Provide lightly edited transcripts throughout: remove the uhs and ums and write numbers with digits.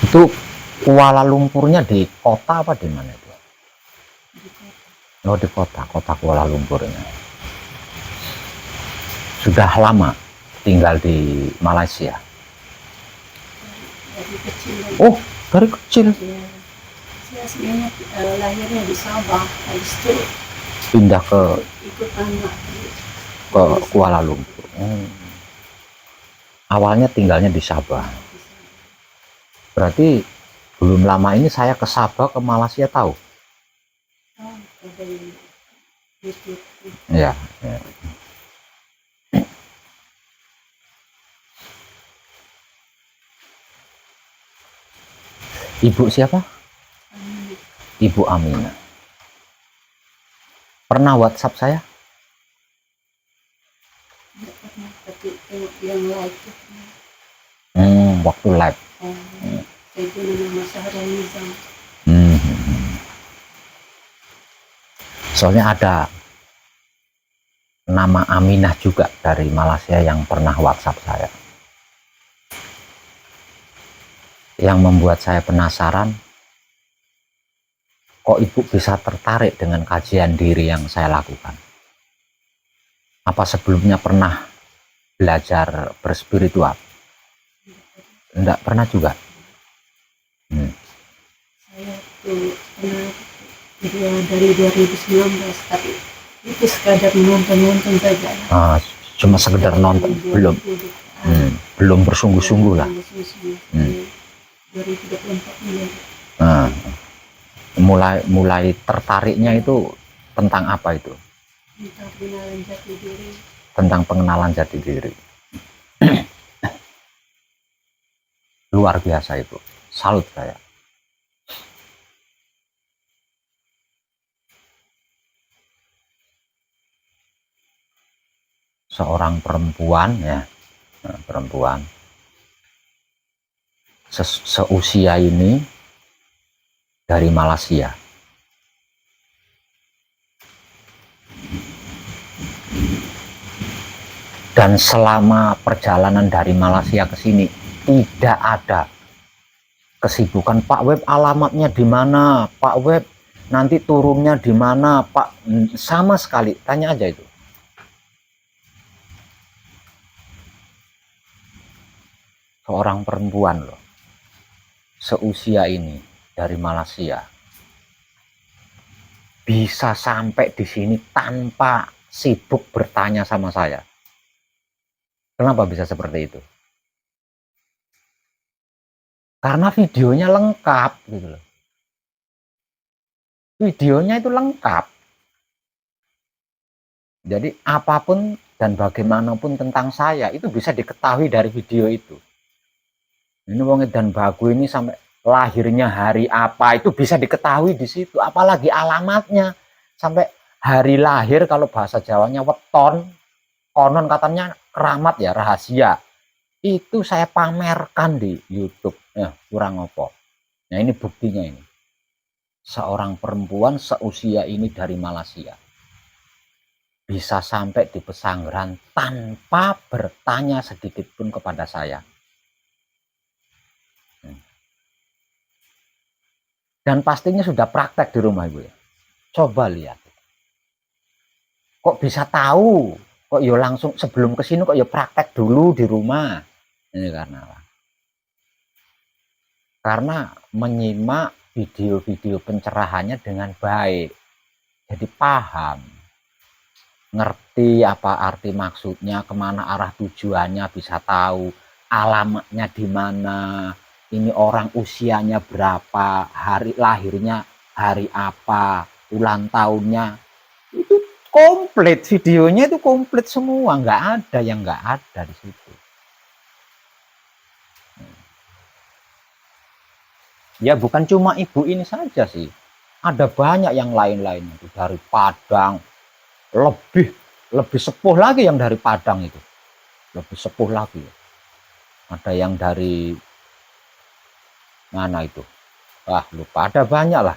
Itu Kuala Lumpurnya di kota apa di mana itu? di kota. Oh di kota Kuala Lumpurnya. Sudah lama tinggal di Malaysia. Dari kecil. Oh dari kecil. Ya, saya aslinya lahirnya di Sabah, habis itu Pindah ke ikut anak Kuala Lumpur. Awalnya tinggalnya di Sabah. Berarti belum lama ini saya ke Sabah, ke Malaysia tahu? dari YouTube. Ya, ya. Ibu siapa? Ibu Amina. Pernah WhatsApp saya? Tidak pernah, tapi yang live Waktu live. saya guna nama Syahrul Nizam. Soalnya ada nama Aminah juga dari Malaysia yang pernah WhatsApp saya. Yang membuat saya penasaran, kok ibu bisa tertarik dengan kajian diri yang saya lakukan? Apa sebelumnya pernah belajar berspiritual? Enggak pernah juga. Saya tuh pernah dari 2019, tapi itu sekadar nonton saja. Cuma sekedar nonton, belum bersungguh-sungguh lah. 2024 mulai tertariknya itu tentang apa itu? tentang pengenalan jati diri. Tentang pengenalan jati diri. Luar biasa itu, salut saya. Seorang perempuan ya, perempuan seusia ini dari Malaysia. Dan selama perjalanan dari Malaysia ke sini tidak ada kesibukan. Pak Web alamatnya di mana? Pak Web nanti turunnya di mana? Pak, sama sekali. Tanya aja itu. Seorang perempuan loh, seusia ini dari Malaysia, bisa sampai di sini tanpa sibuk bertanya sama saya. Kenapa bisa seperti itu? Karena videonya lengkap gitu loh. Videonya itu lengkap. Jadi apapun dan bagaimanapun tentang saya itu bisa diketahui dari video itu. Ini wong edan bagu ini sampai lahirnya hari apa itu bisa diketahui di situ, apalagi alamatnya sampai hari lahir. Kalau bahasa Jawanya weton, konon katanya keramat ya, rahasia. Itu saya pamerkan di YouTube. Kurang apa. Nah ini buktinya ini. Seorang perempuan seusia ini dari Malaysia bisa sampai di pesanggeran tanpa bertanya sedikit pun kepada saya. Dan pastinya sudah praktek di rumah ibu ya. Coba lihat. Kok bisa tahu? Kok yo langsung sebelum ke sini kok yo praktek dulu di rumah? Ini karena apa? Karena menyimak video-video pencerahannya dengan baik. Jadi paham. Ngerti apa arti maksudnya, kemana arah tujuannya, bisa tahu alamatnya di mana, ini orang usianya berapa, hari lahirnya hari apa, ulang tahunnya, itu komplit, videonya itu komplit semua, nggak ada yang nggak ada di situ. Ya bukan cuma ibu ini saja sih, ada banyak yang lain-lain itu dari Padang, lebih sepuh lagi yang dari Padang itu, lebih sepuh lagi. Ada yang dari mana itu, lupa, ada banyak lah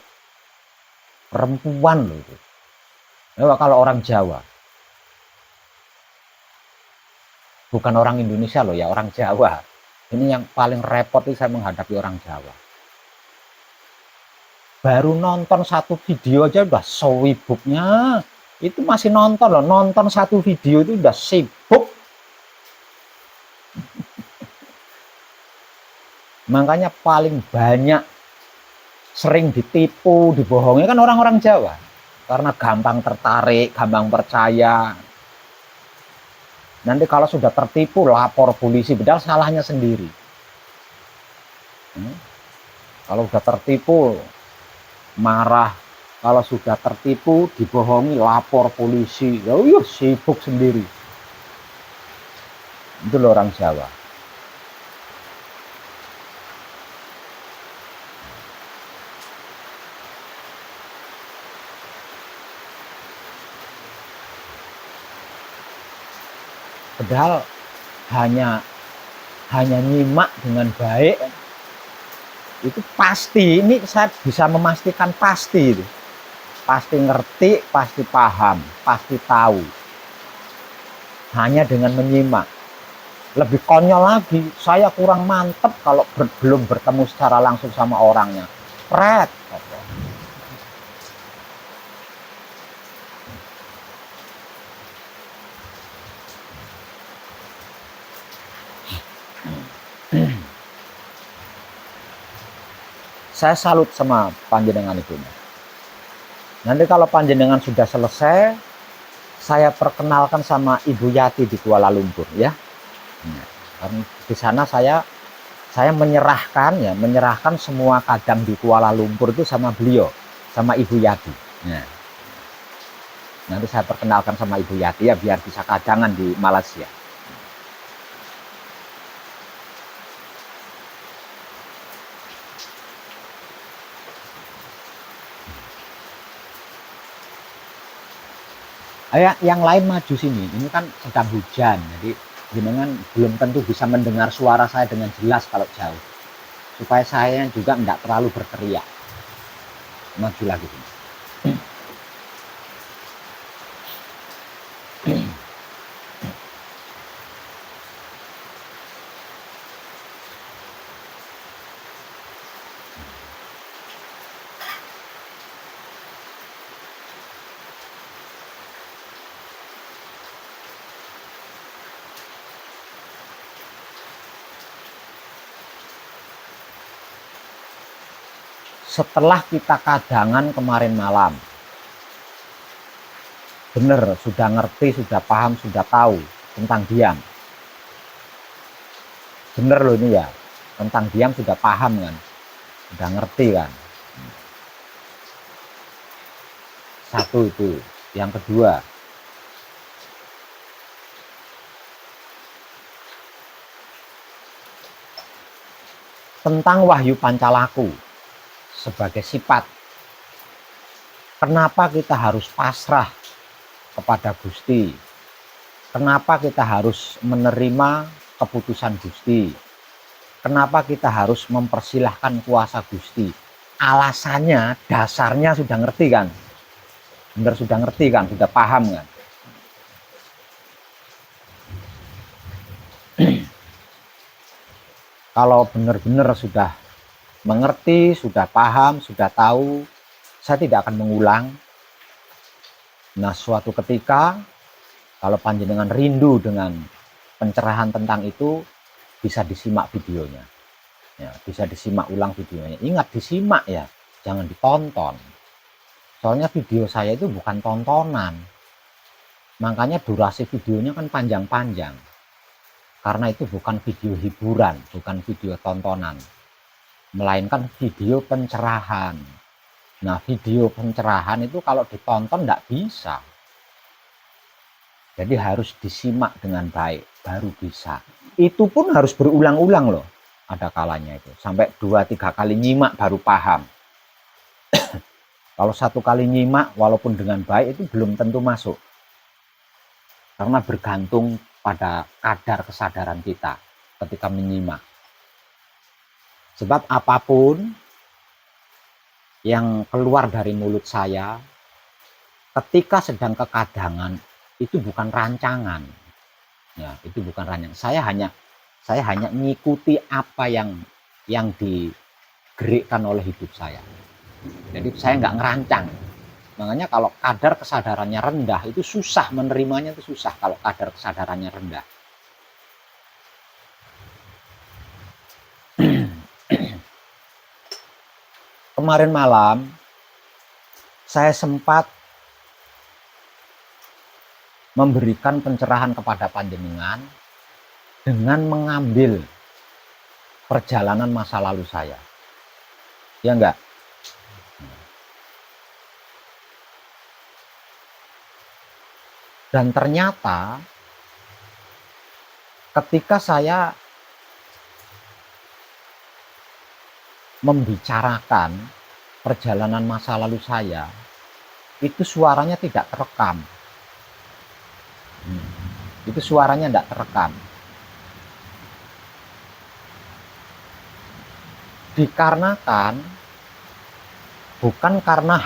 perempuan loh itu. Nah, kalau orang Jawa, bukan orang Indonesia loh ya, orang Jawa Ini yang paling repot itu saya menghadapi orang Jawa. Baru nonton satu video aja udah sewibuknya. Itu masih nonton loh, nonton satu video itu udah sibuk. Makanya paling banyak sering ditipu, dibohongi kan orang-orang Jawa. Karena gampang tertarik, gampang percaya. Nanti kalau sudah tertipu, lapor polisi, padahal salahnya sendiri. Kalau sudah tertipu, marah. Kalau sudah tertipu, dibohongi, lapor polisi. Ya sibuk sendiri. Itu loh orang Jawa. Padahal hanya nyimak dengan baik itu pasti, ini saya bisa memastikan pasti itu. Pasti ngerti, pasti paham, pasti tahu. Hanya dengan menyimak. Lebih konyol lagi, saya kurang mantep kalau belum bertemu secara langsung sama orangnya. Pret. Saya salut sama panjenengan itu. Nanti kalau panjenengan sudah selesai, saya perkenalkan sama Ibu Yati di Kuala Lumpur ya. Karena di sana saya menyerahkan semua kadang di Kuala Lumpur itu sama beliau, sama Ibu Yati. Nanti saya perkenalkan sama Ibu Yati ya, biar bisa kadangan di Malaysia. Yang lain maju sini, ini kan sedang hujan, jadi jenengan belum tentu bisa mendengar suara saya dengan jelas kalau jauh, supaya saya juga tidak terlalu berteriak. Maju lagi sini. Setelah kita kadangan kemarin malam, benar, sudah ngerti, sudah paham, sudah tahu tentang diam. Bener loh ini ya, tentang diam sudah paham kan, sudah ngerti kan. Satu itu. Yang kedua, tentang wahyu pancalaku sebagai sifat. Kenapa kita harus pasrah kepada Gusti? Kenapa kita harus menerima keputusan Gusti? Kenapa kita harus mempersilahkan kuasa Gusti? Alasannya, dasarnya sudah ngerti kan? Benar sudah ngerti kan? Sudah paham kan? Kalau benar-benar sudah mengerti, sudah paham, sudah tahu, saya tidak akan mengulang. Nah, suatu ketika kalau panjenengan rindu dengan pencerahan tentang itu, bisa disimak videonya. Ya, bisa disimak ulang videonya. Ingat, disimak ya, jangan ditonton. Soalnya video saya itu bukan tontonan. Makanya durasi videonya kan panjang-panjang. Karena itu bukan video hiburan, bukan video tontonan. Melainkan video pencerahan. Nah, video pencerahan itu kalau ditonton tidak bisa. Jadi harus disimak dengan baik, baru bisa. Itu pun harus berulang-ulang loh. Ada kalanya itu. Sampai 2-3 kali nyimak baru paham. Kalau 1 kali nyimak walaupun dengan baik itu belum tentu masuk. Karena bergantung pada kadar kesadaran kita ketika menyimak. Sebab apapun yang keluar dari mulut saya ketika sedang kekadangan itu bukan rancangan. Ya, itu bukan rancangan. Saya hanya mengikuti apa yang digerakkan oleh hidup saya. Jadi saya nggak ngerancang. Makanya kalau kadar kesadarannya rendah itu susah menerimanya, itu susah kalau kadar kesadarannya rendah. Kemarin malam saya sempat memberikan pencerahan kepada panjenengan dengan mengambil perjalanan masa lalu saya. Ya enggak? Dan ternyata ketika saya membicarakan perjalanan masa lalu saya, itu suaranya tidak terekam. Itu suaranya tidak terekam. Dikarenakan bukan karena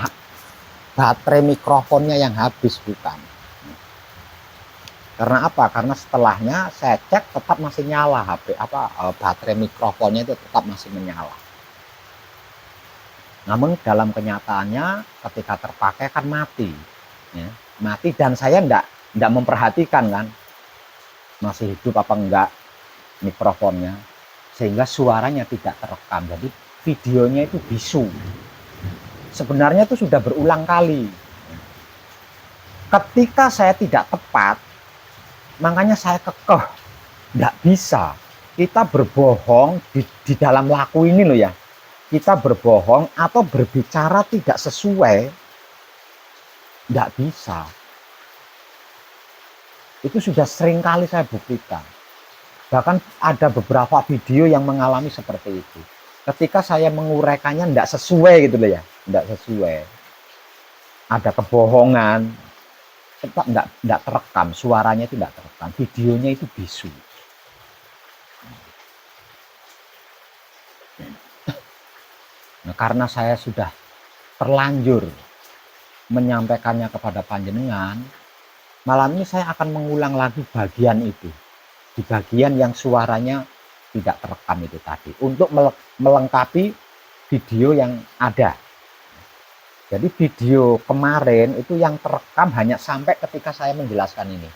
baterai mikrofonnya yang habis, bukan. Karena apa? Karena setelahnya saya cek tetap masih nyala baterai mikrofonnya itu tetap masih menyala. Namun dalam kenyataannya ketika terpakai kan mati, ya, mati, dan saya enggak memperhatikan kan masih hidup apa enggak mikrofonnya, sehingga suaranya tidak terekam. Jadi videonya itu bisu. Sebenarnya itu sudah berulang kali. Ketika saya tidak tepat, makanya saya kekeh, enggak bisa. Kita berbohong di dalam laku ini loh ya. Kita berbohong atau berbicara tidak sesuai, enggak bisa. Itu sudah sering kali saya buktikan. Bahkan ada beberapa video yang mengalami seperti itu. Ketika saya menguraikannya tidak sesuai gitu loh ya, tidak sesuai. Ada kebohongan, tetap tidak terekam, suaranya itu tidak terekam, videonya itu bisu. Nah, karena saya sudah terlanjur menyampaikannya kepada panjenengan, malam ini saya akan mengulang lagi bagian itu, di bagian yang suaranya tidak terekam itu tadi, untuk melengkapi video yang ada. Jadi video kemarin itu yang terekam hanya sampai ketika saya menjelaskan ini.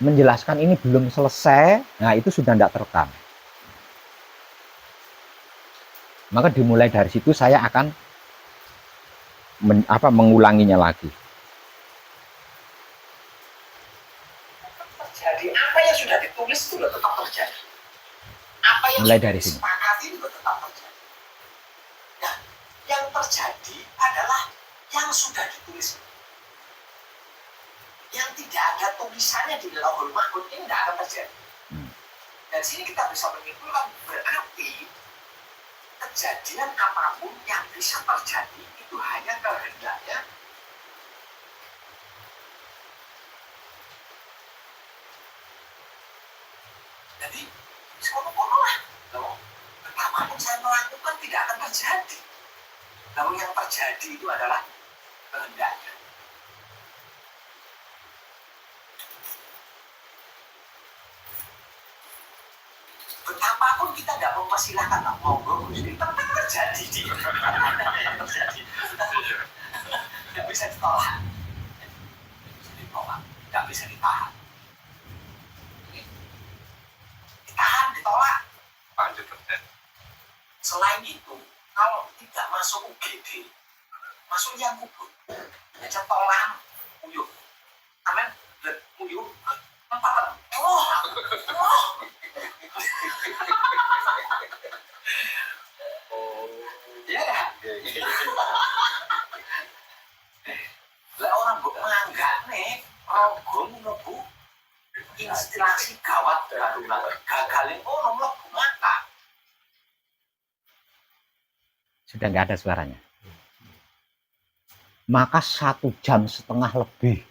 Menjelaskan ini belum selesai, nah itu sudah tidak terekam. Maka dimulai dari situ saya akan mengulanginya lagi. Terjadi apa yang sudah ditulis itu tetap terjadi. Apa yang mulai dari sini. disepakati itu tetap terjadi. Nah, yang terjadi adalah yang sudah ditulis. Yang tidak ada tulisannya di Lauhul Mahfuz ini tidak akan terjadi. Dan sini kita bisa menyimpulkan berarti kejadian apapun yang bisa terjadi itu hanya kehendaknya jadi sekono-kono lah. Apapun saya melakukan tidak akan terjadi. Namun yang terjadi itu adalah kehendaknya. Betapapun kita tidak mempersilahkan, monggo Gusti, tetap terjadi dia. Terjadi. Tidak bisa ditolak. Tidak bisa ditahan. Ditahan, ditolak. Lanjut terjadi. Selain itu, kalau tidak masuk UGD, masuk yang kubur, aja tolam, uyuh. Amin, uyuh, empat, ya ya. Lah orang mbok manggane rogo mlebu instalasi gawat darurat gagalin ono mlebu mata. Sudah nggak ada suaranya. Maka 1,5 jam lebih.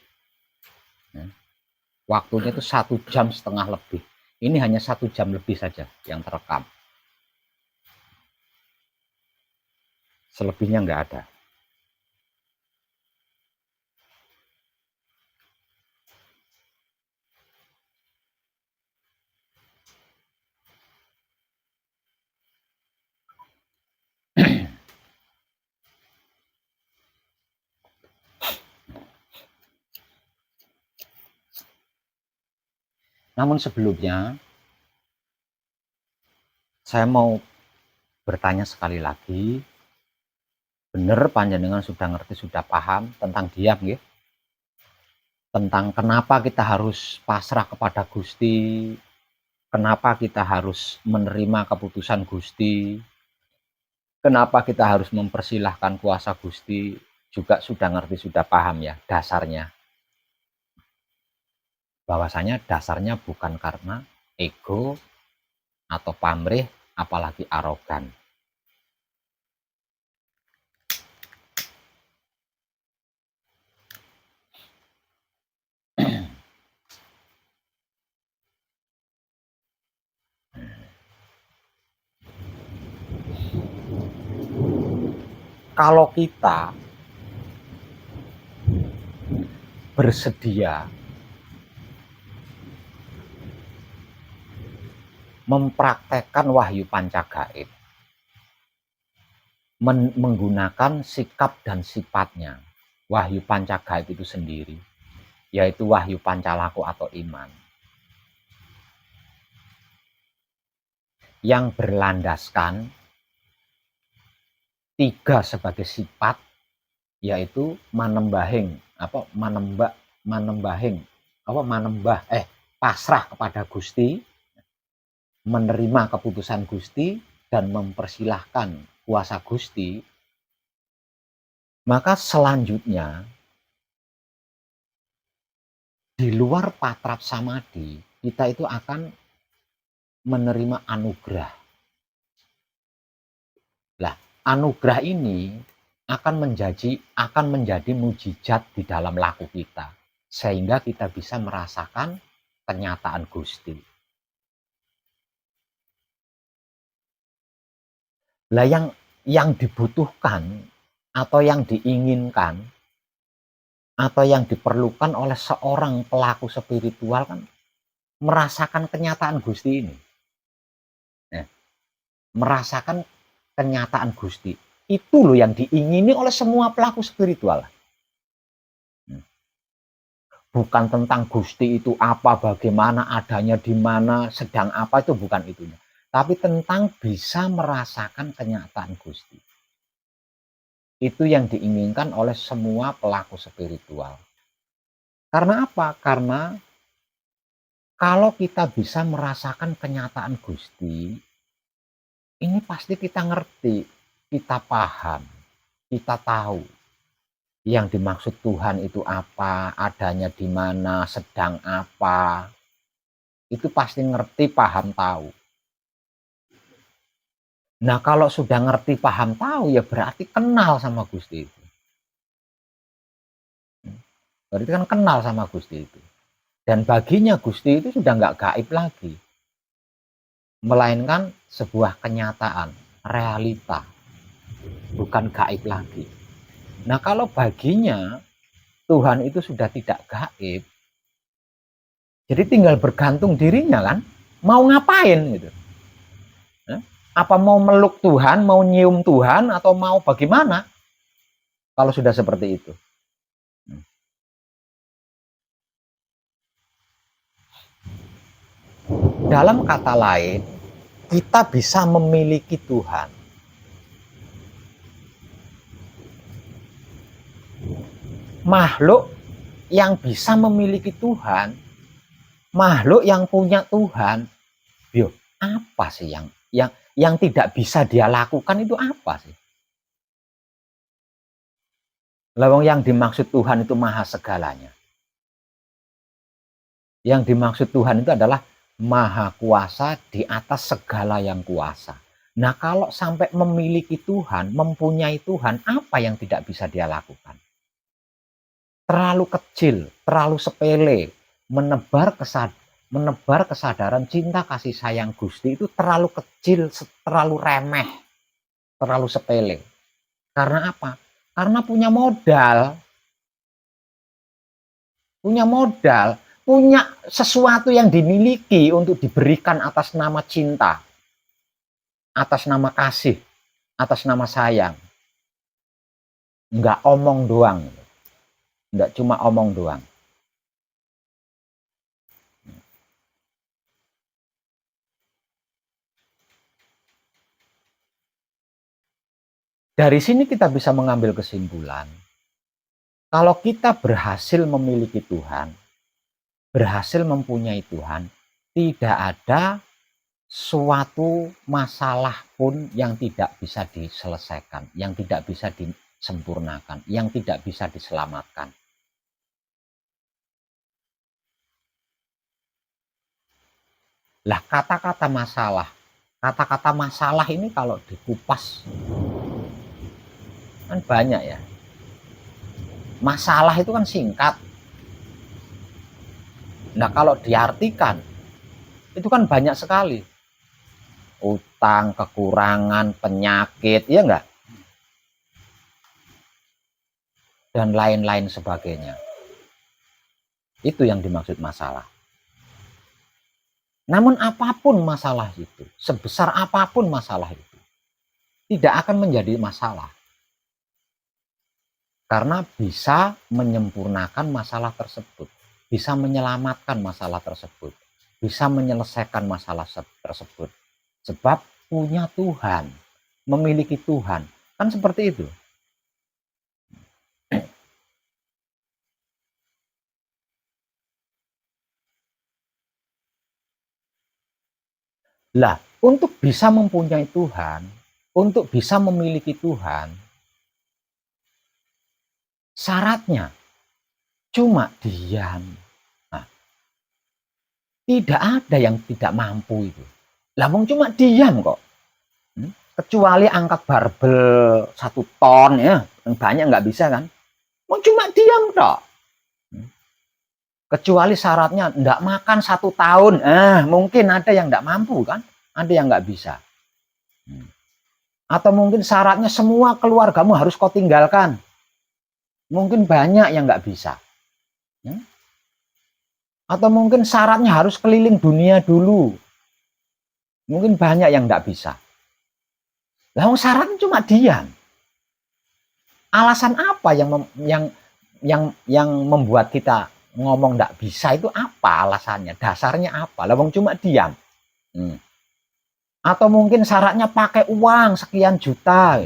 Waktunya itu 1,5 jam lebih. Ini hanya 1 jam lebih saja yang terekam. Selebihnya nggak ada. Namun sebelumnya, saya mau bertanya sekali lagi, bener panjenengan sudah ngerti, sudah paham tentang diam ya? Tentang kenapa kita harus pasrah kepada Gusti, kenapa kita harus menerima keputusan Gusti, kenapa kita harus mempersilahkan kuasa Gusti, juga sudah ngerti, sudah paham ya dasarnya. Bahwasanya dasarnya bukan karena ego atau pamrih, apalagi arogan. Kalau kita bersedia mempraktekkan wahyu pancagaib, menggunakan sikap dan sifatnya wahyu pancagaib itu sendiri, yaitu wahyu pancalaku atau iman, yang berlandaskan 3 sebagai sifat, yaitu manembahing pasrah kepada Gusti, menerima keputusan Gusti, dan mempersilahkan kuasa Gusti. Maka selanjutnya di luar patrap samadhi, kita itu akan menerima anugerah. Lah, anugerah ini akan menjadi mujizat di dalam laku kita, sehingga kita bisa merasakan kenyataan Gusti. Lah, yang dibutuhkan atau yang diinginkan atau yang diperlukan oleh seorang pelaku spiritual kan merasakan kenyataan Gusti ini. Nah, merasakan kenyataan Gusti itu loh yang diingini oleh semua pelaku spiritual. Bukan tentang Gusti itu apa, bagaimana, adanya di mana, sedang apa, itu bukan itunya. Tapi tentang bisa merasakan kenyataan Gusti. Itu yang diinginkan oleh semua pelaku spiritual. Karena apa? Karena kalau kita bisa merasakan kenyataan Gusti, ini pasti kita ngerti, kita paham, kita tahu yang dimaksud Tuhan itu apa, adanya di mana, sedang apa. Itu pasti ngerti, paham, tahu. Nah, kalau sudah ngerti, paham, tahu, ya berarti kenal sama Gusti itu. Berarti kan kenal sama Gusti itu. Dan baginya Gusti itu sudah nggak gaib lagi. Melainkan sebuah kenyataan, realita. Bukan gaib lagi. Nah, kalau baginya Tuhan itu sudah tidak gaib, jadi tinggal bergantung dirinya kan, mau ngapain gitu. Apa mau meluk Tuhan, mau nyium Tuhan, atau mau bagaimana? Kalau sudah seperti itu. Dalam kata lain, kita bisa memiliki Tuhan. Makhluk yang bisa memiliki Tuhan, makhluk yang punya Tuhan, yo, apa sih yang tidak bisa dia lakukan itu apa sih? Lawang yang dimaksud Tuhan itu maha segalanya. Yang dimaksud Tuhan itu adalah maha kuasa di atas segala yang kuasa. Nah, kalau sampai memiliki Tuhan, mempunyai Tuhan, apa yang tidak bisa dia lakukan? Terlalu kecil, terlalu sepele, menebar kesadaran cinta kasih sayang Gusti itu terlalu kecil, terlalu remeh, terlalu sepele. Karena apa? Karena punya modal, punya sesuatu yang dimiliki untuk diberikan atas nama cinta, atas nama kasih, atas nama sayang. Enggak omong doang, enggak cuma omong doang. Dari sini kita bisa mengambil kesimpulan, kalau kita berhasil memiliki Tuhan, berhasil mempunyai Tuhan, tidak ada suatu masalah pun yang tidak bisa diselesaikan, yang tidak bisa disempurnakan, yang tidak bisa diselamatkan. Lah kata-kata masalah ini kalau dikupas kan banyak ya. Masalah itu kan singkat. Nah kalau diartikan itu kan banyak sekali. Utang, kekurangan, penyakit, ya enggak? Dan lain-lain sebagainya. Itu yang dimaksud masalah. Namun apapun masalah itu, sebesar apapun masalah itu, tidak akan menjadi masalah. Karena bisa menyempurnakan masalah tersebut, bisa menyelamatkan masalah tersebut, bisa menyelesaikan masalah tersebut. Sebab punya Tuhan, memiliki Tuhan, kan seperti itu. Lah, untuk bisa mempunyai Tuhan, untuk bisa memiliki Tuhan, syaratnya cuma diam. Nah, tidak ada yang tidak mampu itu. Lah wong cuma diam kok. Kecuali angkat barbel 1 ton ya, banyak nggak bisa kan. Wong cuma diam kok. Kecuali syaratnya nggak makan 1 tahun. Mungkin ada yang nggak mampu kan. Ada yang nggak bisa. Atau mungkin syaratnya semua keluargamu harus kau tinggalkan. Mungkin banyak yang nggak bisa. Atau mungkin syaratnya harus keliling dunia dulu. Mungkin banyak yang nggak bisa. Lah syaratnya cuma diam. Alasan apa yang membuat kita ngomong nggak bisa itu apa alasannya? Dasarnya apa? Lah cuma diam. Atau mungkin syaratnya pakai uang sekian juta.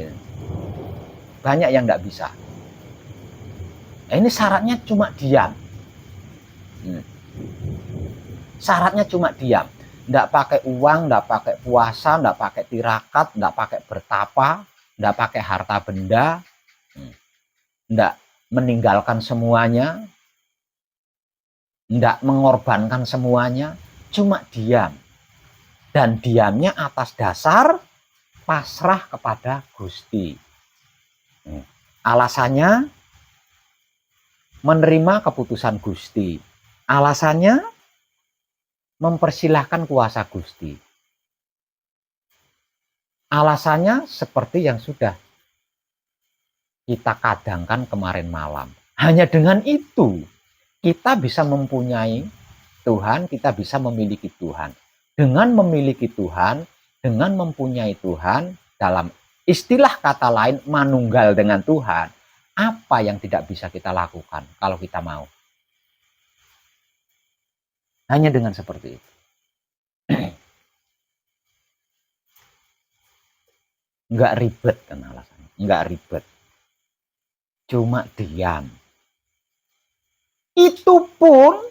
Banyak yang nggak bisa. Ini syaratnya cuma diam. Syaratnya cuma diam. Nggak pakai uang, nggak pakai puasa, nggak pakai tirakat, nggak pakai bertapa, nggak pakai harta benda, nggak meninggalkan semuanya, nggak mengorbankan semuanya, cuma diam. Dan diamnya atas dasar pasrah kepada Gusti. Alasannya menerima keputusan Gusti. Alasannya mempersilahkan kuasa Gusti. Alasannya seperti yang sudah kita kadangkan kemarin malam. Hanya dengan itu kita bisa mempunyai Tuhan, kita bisa memiliki Tuhan. Dengan memiliki Tuhan, dengan mempunyai Tuhan, dalam istilah kata lain manunggal dengan Tuhan, apa yang tidak bisa kita lakukan kalau kita mau? Hanya dengan seperti itu. Enggak ribet kan alasannya. Enggak ribet. Cuma diam. Itu pun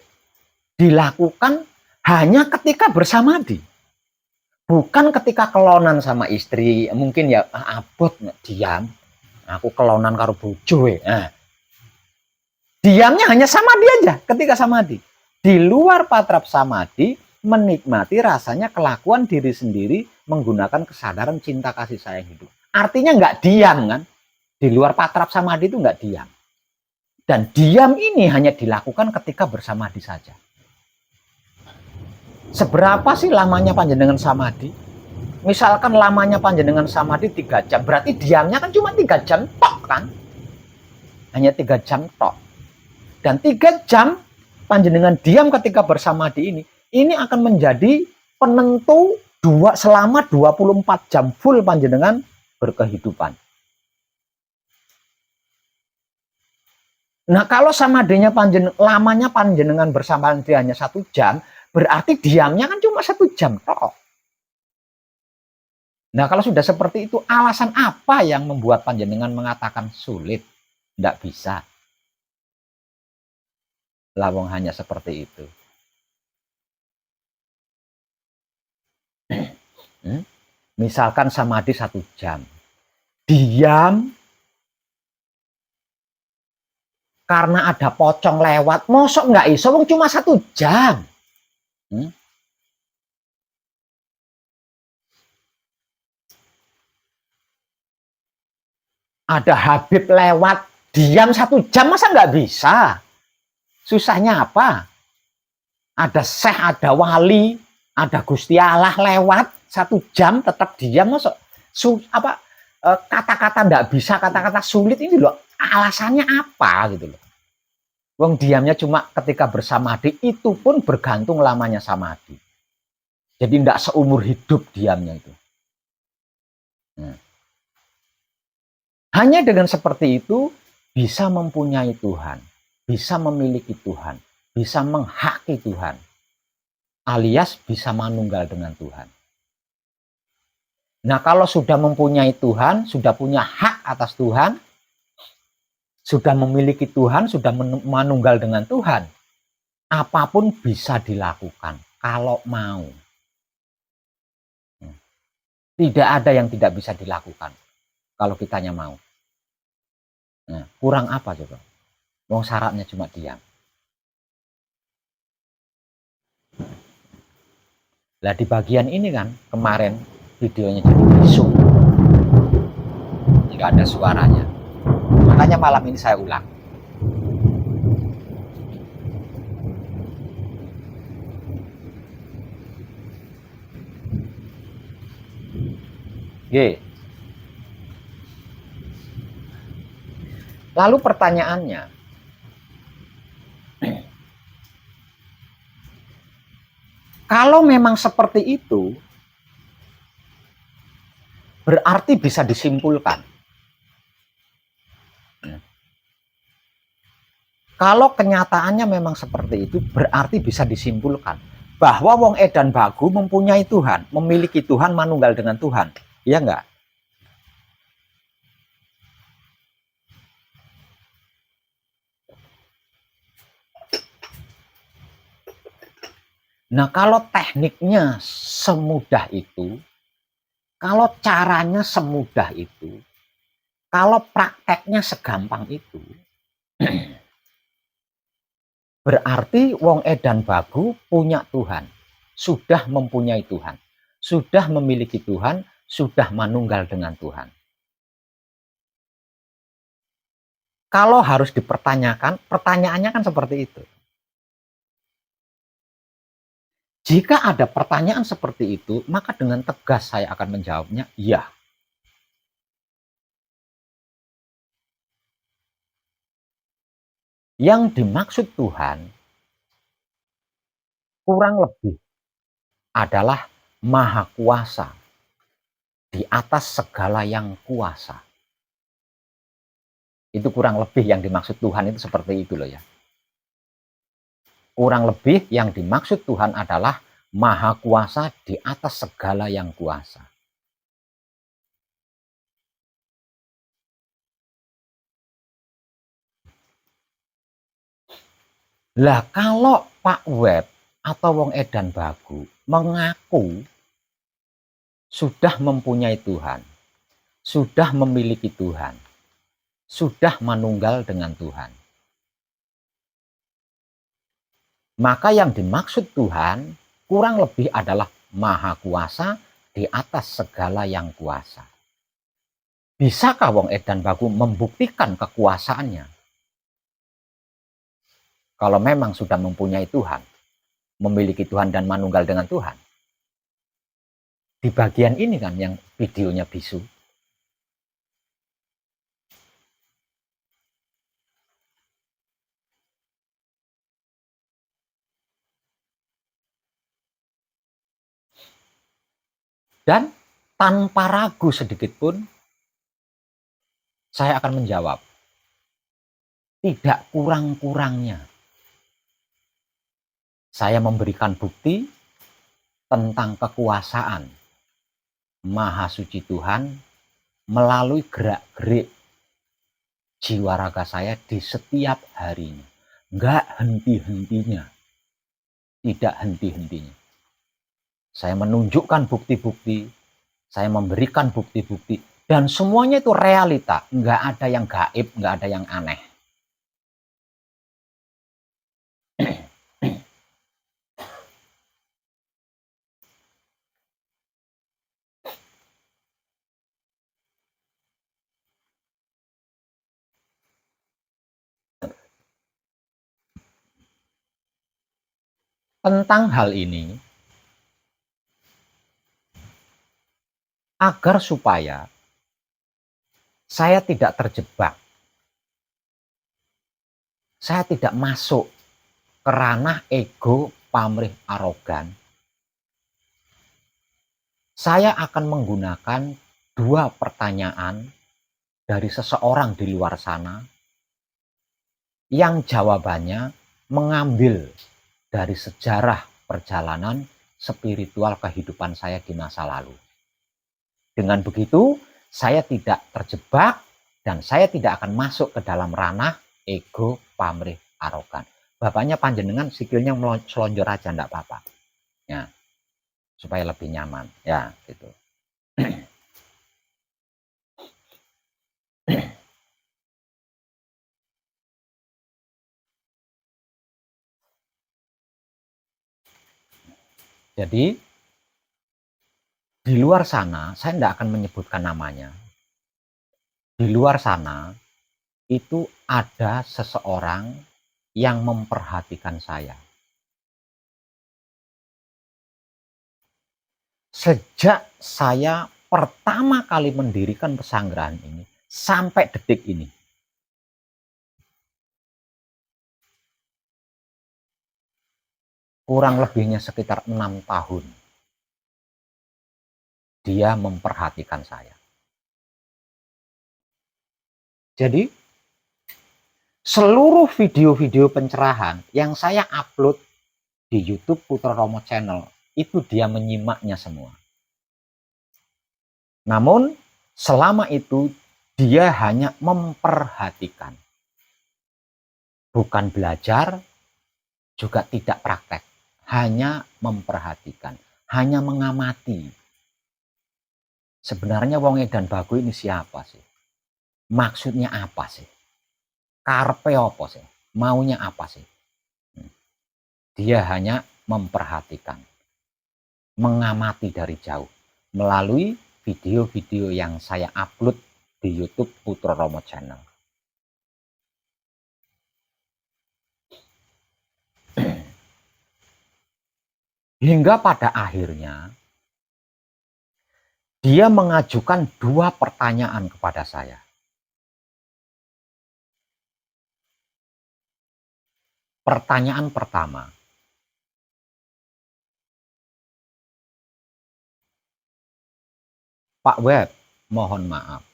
dilakukan hanya ketika bersamadi. Bukan ketika kelonan sama istri. Mungkin ya abot diam. Aku kelonan karo bojo. Diamnya hanya samadhi aja ketika samadhi. Di luar patrap samadhi, menikmati rasanya kelakuan diri sendiri menggunakan kesadaran cinta kasih sayang hidup. Artinya nggak diam kan? Di luar patrap samadhi itu nggak diam. Dan diam ini hanya dilakukan ketika bersamadhi saja. Seberapa sih lamanya panjenengan samadhi? Misalkan lamanya panjenengan samadhi 3 jam, berarti diamnya kan cuma 3 jam tok kan? Hanya 3 jam tok. Dan 3 jam panjenengan diam ketika bersamadhi ini akan menjadi penentu selama 24 jam full panjenengan berkehidupan. Nah kalau samadhinya lamanya panjenengan bersamadhi hanya 1 jam, berarti diamnya kan cuma 1 jam tok. Nah, kalau sudah seperti itu, alasan apa yang membuat panjenengan mengatakan sulit? Tidak bisa. Lawang hanya seperti itu. Misalkan samadhi 1 jam. Diam karena ada pocong lewat. Mosok nggak iso, cuma 1 jam. Ada Habib lewat, diam 1 jam, masa nggak bisa? Susahnya apa? Ada syekh, ada wali, ada Gusti Allah lewat 1 jam tetap diam, masa kata-kata nggak bisa, kata-kata sulit ini loh, alasannya apa gitu loh. Wong diamnya cuma ketika bersamadhi, itu pun bergantung lamanya samadhi. Jadi tidak seumur hidup diamnya itu. Hanya dengan seperti itu bisa mempunyai Tuhan, bisa memiliki Tuhan, bisa menghaki Tuhan, alias bisa manunggal dengan Tuhan. Nah, kalau sudah mempunyai Tuhan, sudah punya hak atas Tuhan, sudah memiliki Tuhan, sudah manunggal dengan Tuhan, apapun bisa dilakukan kalau mau. Tidak ada yang tidak bisa dilakukan kalau kitanya mau. Nah, kurang apa coba? Wong syaratnya cuma diam. Lah di bagian ini kan kemarin videonya jadi bisu, nggak ada suaranya. Makanya malam ini saya ulang. Oke. Lalu pertanyaannya, kalau memang seperti itu, berarti bisa disimpulkan. Kalau kenyataannya memang seperti itu, berarti bisa disimpulkan bahwa wong edan bagu mempunyai Tuhan, memiliki Tuhan, manunggal dengan Tuhan. Iya enggak? Nah, kalau tekniknya semudah itu, kalau caranya semudah itu, kalau prakteknya segampang itu, berarti wong edan bagu punya Tuhan, sudah mempunyai Tuhan, sudah memiliki Tuhan, sudah manunggal dengan Tuhan. Kalau harus dipertanyakan, pertanyaannya kan seperti itu. Jika ada pertanyaan seperti itu, maka dengan tegas saya akan menjawabnya, iya. Yang dimaksud Tuhan kurang lebih adalah maha kuasa di atas segala yang kuasa. Itu kurang lebih yang dimaksud Tuhan itu seperti itu loh ya. Kurang lebih yang dimaksud Tuhan adalah maha kuasa di atas segala yang kuasa. Lah kalau Pak Web atau wong edan bagu mengaku sudah mempunyai Tuhan, sudah memiliki Tuhan, sudah manunggal dengan Tuhan, maka yang dimaksud Tuhan kurang lebih adalah maha kuasa di atas segala yang kuasa. Bisakah wong edan bagu membuktikan kekuasaannya? Kalau memang sudah mempunyai Tuhan, memiliki Tuhan dan manunggal dengan Tuhan. Di bagian ini kan yang videonya bisu. Dan tanpa ragu sedikit pun, saya akan menjawab, tidak kurang-kurangnya saya memberikan bukti tentang kekuasaan Maha Suci Tuhan melalui gerak-gerik jiwa raga saya di setiap harinya. Nggak henti-hentinya. Tidak henti-hentinya. Saya menunjukkan bukti-bukti, saya memberikan bukti-bukti, dan semuanya itu realita. Nggak ada yang gaib, nggak ada yang aneh. Tentang hal ini, agar supaya saya tidak terjebak, saya tidak masuk ke ranah ego, pamrih, arogan, saya akan menggunakan 2 pertanyaan dari seseorang di luar sana yang jawabannya mengambil dari sejarah perjalanan spiritual kehidupan saya di masa lalu. Dengan begitu, saya tidak terjebak dan saya tidak akan masuk ke dalam ranah ego, pamrih, arogan. Bapaknya panjenengan sikilnya selonjor aja, enggak apa-apa. Ya, supaya lebih nyaman. Ya, gitu. Jadi, di luar sana, saya tidak akan menyebutkan namanya. Di luar sana, itu ada seseorang yang memperhatikan saya. Sejak saya pertama kali mendirikan pesanggrahan ini, sampai detik ini. Kurang lebihnya sekitar 6 tahun. Dia memperhatikan saya. Jadi, seluruh video-video pencerahan yang saya upload di YouTube Putra Romo Channel, itu dia menyimaknya semua. Namun, selama itu dia hanya memperhatikan. Bukan belajar, juga tidak praktek. Hanya memperhatikan, hanya mengamati. Sebenarnya wong edan bagu ini siapa sih? Maksudnya apa sih? Karpe apa sih? Maunya apa sih? Dia hanya memperhatikan, mengamati dari jauh melalui video-video yang saya upload di YouTube Putra Romo Channel. Hingga pada akhirnya dia mengajukan 2 pertanyaan kepada saya. Pertanyaan pertama, Pak Web, mohon maaf.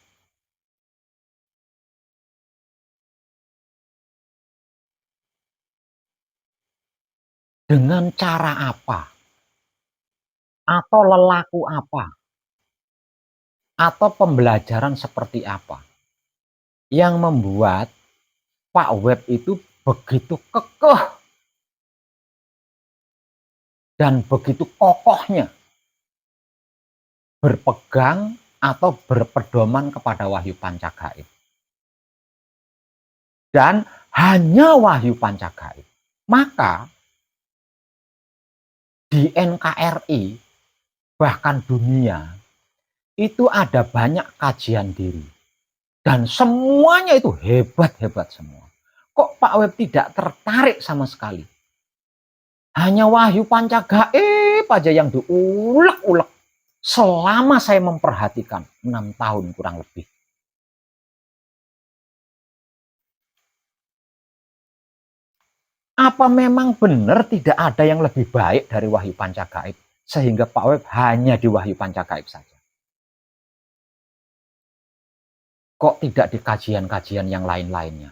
Dengan cara apa? Atau lelaku apa? Atau pembelajaran seperti apa? Yang membuat Pak Web itu begitu kekeh dan begitu kokohnya berpegang atau berpedoman kepada Wahyu Pancagaib. Dan hanya Wahyu Pancagaib. Maka di NKRI, bahkan dunia, itu ada banyak kajian diri. Dan semuanya itu hebat-hebat semua. Kok Pak Web tidak tertarik sama sekali? Hanya Wahyu Pancagaib aja yang diulek-ulek. Selama saya memperhatikan 6 tahun kurang lebih. Apa memang benar tidak ada yang lebih baik dari Wahyu Pancagaib? Sehingga Pak Web hanya di Wahyu Pancagaib saja. Kok tidak di kajian-kajian yang lain-lainnya?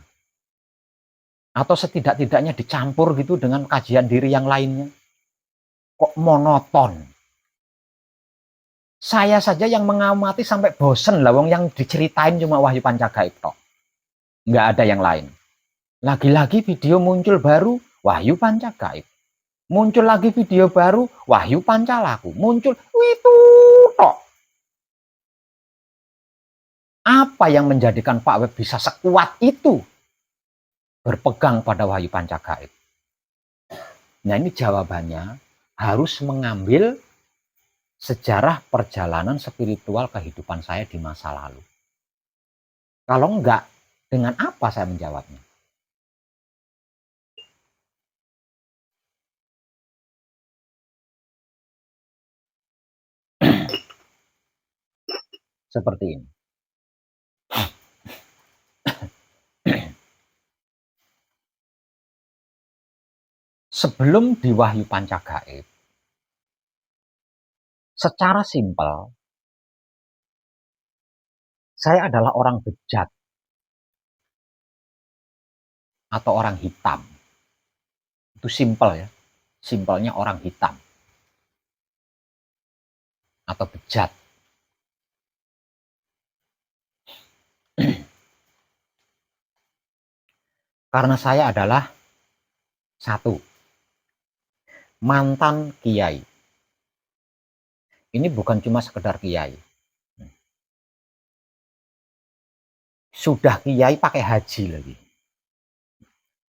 Atau setidak-tidaknya dicampur gitu dengan kajian diri yang lainnya? Kok monoton? Saya saja yang mengamati sampai bosen lah, wong yang diceritain cuma Wahyu Pancagaib tok. Nggak ada yang lain. Lagi-lagi video muncul baru, Wahyu Pancagaib. Muncul lagi video baru, Wahyu Pancalaku. Muncul, itu tok. Apa yang menjadikan Pak Web bisa sekuat itu berpegang pada Wahyu Pancagaib? Nah, ini jawabannya harus mengambil sejarah perjalanan spiritual kehidupan saya di masa lalu. Kalau enggak, dengan apa saya menjawabnya? Seperti ini. Sebelum di Wahyu Pancagaib, secara simpel, saya adalah orang bejat atau orang hitam. Itu simpel ya. Simpelnya orang hitam atau bejat. Karena saya adalah satu, mantan kiai. Ini bukan cuma sekedar kiai. Sudah kiai pakai haji lagi.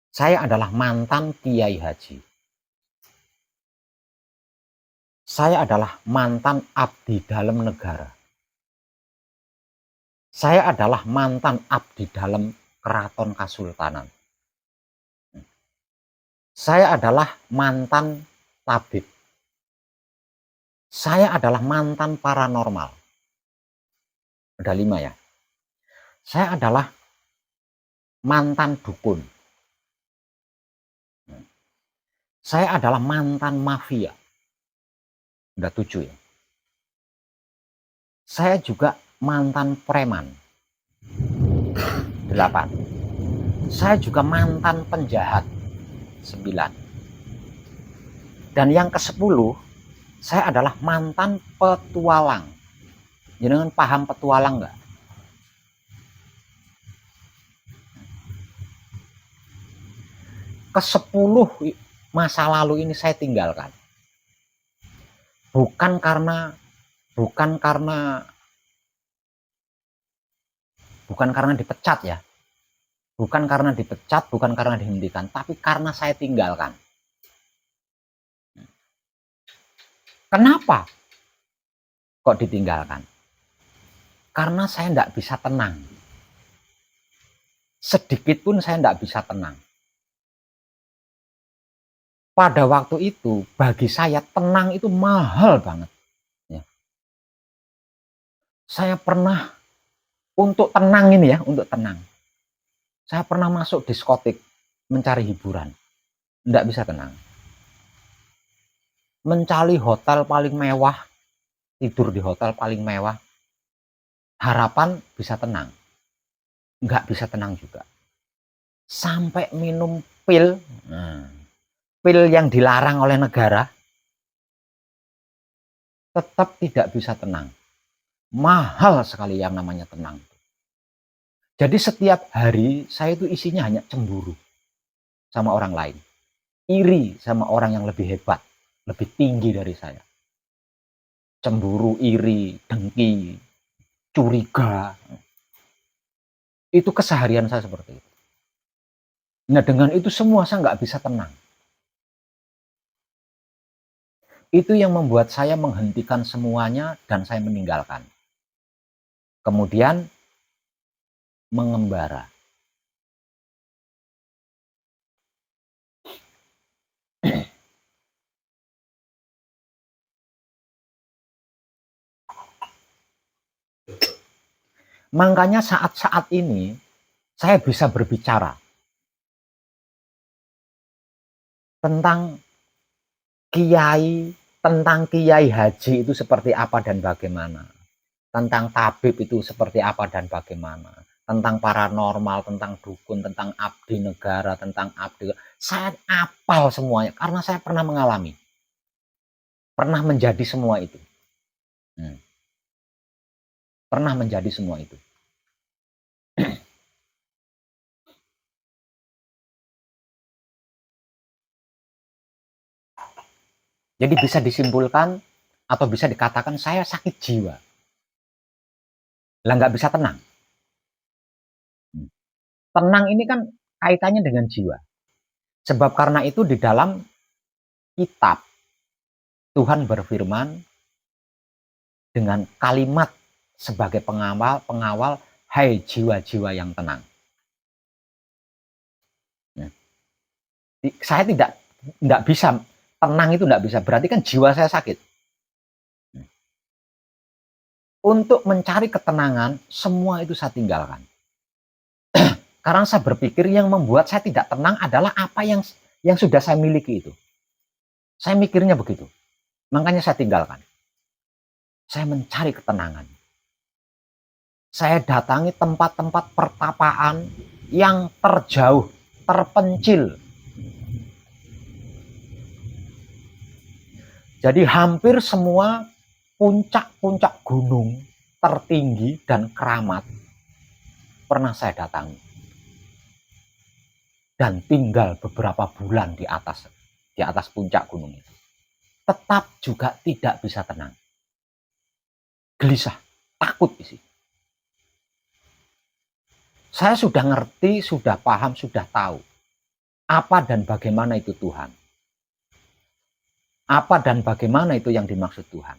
Saya adalah mantan kiai haji. Saya adalah mantan abdi dalam negara. Saya adalah mantan abdi dalam keraton kasultanan. Saya adalah mantan tabib. Saya adalah mantan paranormal. Ada 5 ya. Saya adalah mantan dukun. Saya adalah mantan mafia. Udah 7 ya. Saya juga mantan preman. 8. Saya juga mantan penjahat. 9. Dan yang ke-10, saya adalah mantan petualang. Jangan paham petualang enggak? Ke-10 masa lalu ini saya tinggalkan. Bukan karena dipecat ya. Bukan karena dipecat, bukan karena dihentikan, tapi karena saya tinggalkan. Kenapa kok ditinggalkan? Karena saya tidak bisa tenang. Sedikit pun saya tidak bisa tenang. Pada waktu itu, bagi saya tenang itu mahal banget. Ya. Saya pernah untuk tenang ini ya, untuk tenang. Saya pernah masuk diskotik mencari hiburan. Tidak bisa tenang. Mencari hotel paling mewah, tidur di hotel paling mewah. Harapan bisa tenang. Nggak bisa tenang juga. Sampai minum pil. Pil yang dilarang oleh negara. Tetap tidak bisa tenang. Mahal sekali yang namanya tenang. Jadi setiap hari saya itu isinya hanya cemburu sama orang lain. Iri sama orang yang lebih hebat, lebih tinggi dari saya. Cemburu, iri, dengki, curiga. Itu keseharian saya seperti itu. Nah, dengan itu semua saya nggak bisa tenang. Itu yang membuat saya menghentikan semuanya dan saya meninggalkan. Kemudian mengembara. Makanya saat-saat ini saya bisa berbicara tentang kiai haji itu seperti apa dan bagaimana. Tentang tabib itu seperti apa dan bagaimana. Tentang paranormal, tentang dukun, tentang abdi negara, tentang abdi. Saya apal semuanya karena saya pernah mengalami. Pernah menjadi semua itu. pernah menjadi semua itu. Jadi bisa disimpulkan atau bisa dikatakan saya sakit jiwa. Lah nggak bisa tenang. Tenang ini kan kaitannya dengan jiwa. Sebab karena itu di dalam kitab Tuhan berfirman dengan kalimat sebagai pengawal, hai jiwa-jiwa yang tenang. Saya tidak bisa tenang, itu tidak bisa, berarti kan jiwa saya sakit. Untuk mencari ketenangan, semua itu saya tinggalkan. Karena saya berpikir yang membuat saya tidak tenang adalah apa yang sudah saya miliki itu. Saya mikirnya begitu. Makanya saya tinggalkan. Saya mencari ketenangan. Saya datangi tempat-tempat pertapaan yang terjauh, terpencil. Jadi hampir semua puncak-puncak gunung tertinggi dan keramat pernah saya datangi. Dan tinggal beberapa bulan di atas puncak gunung itu. Tetap juga tidak bisa tenang. Gelisah, takut isi. Saya sudah ngerti, sudah paham, sudah tahu apa dan bagaimana itu Tuhan. Apa dan bagaimana itu yang dimaksud Tuhan.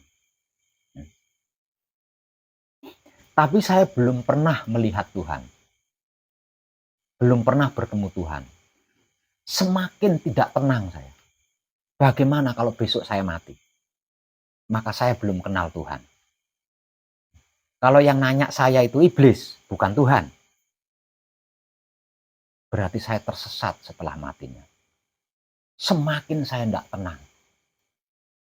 Tapi saya belum pernah melihat Tuhan. Belum pernah bertemu Tuhan. Semakin tidak tenang saya. Bagaimana kalau besok saya mati? Maka saya belum kenal Tuhan. Kalau yang nanya saya itu iblis, bukan Tuhan. Berarti saya tersesat setelah matinya. Semakin saya tidak tenang.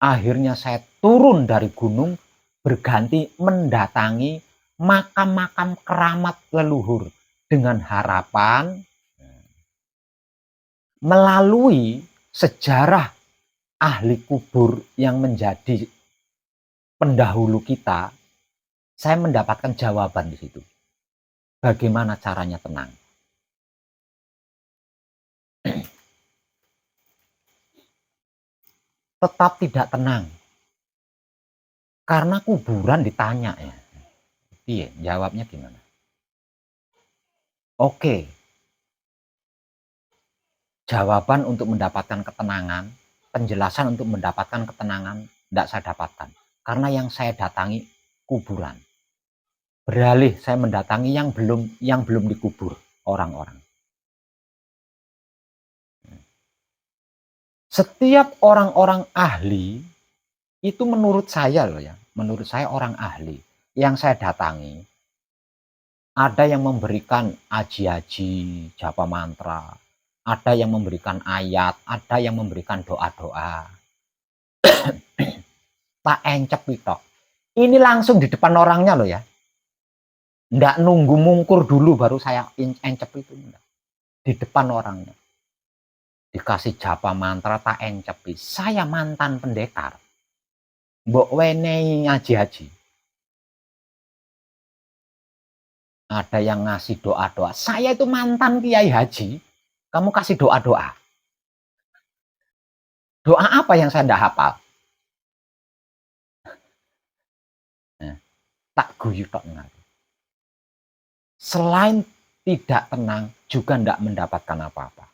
Akhirnya saya turun dari gunung, berganti mendatangi makam-makam keramat leluhur dengan harapan melalui sejarah ahli kubur yang menjadi pendahulu kita, saya mendapatkan jawaban di situ. Bagaimana caranya tenang? Tetap tidak tenang. Karena kuburan ditanya ya. Iya, jawabnya gimana? Oke. Jawaban untuk mendapatkan ketenangan, penjelasan untuk mendapatkan ketenangan tidak saya dapatkan. Karena yang saya datangi kuburan. Beralih saya mendatangi yang belum dikubur orang-orang. Setiap orang-orang ahli itu menurut saya loh ya, menurut saya orang ahli yang saya datangi, ada yang memberikan aji-aji, japa mantra, ada yang memberikan ayat, ada yang memberikan doa-doa. Tak encep itu. Ini langsung di depan orangnya loh ya. Nggak nunggu mungkur dulu baru saya encep itu. Di depan orangnya. Dikasih japa mantra tak encepi. Saya mantan pendekar. Mbok wenehi ngaji-haji. Ada yang ngasih doa-doa. Saya itu mantan kiai haji. Kamu kasih doa-doa. Doa apa yang saya tidak hafal? Nah, tak guyu tok. Selain tidak tenang, juga tidak mendapatkan apa-apa.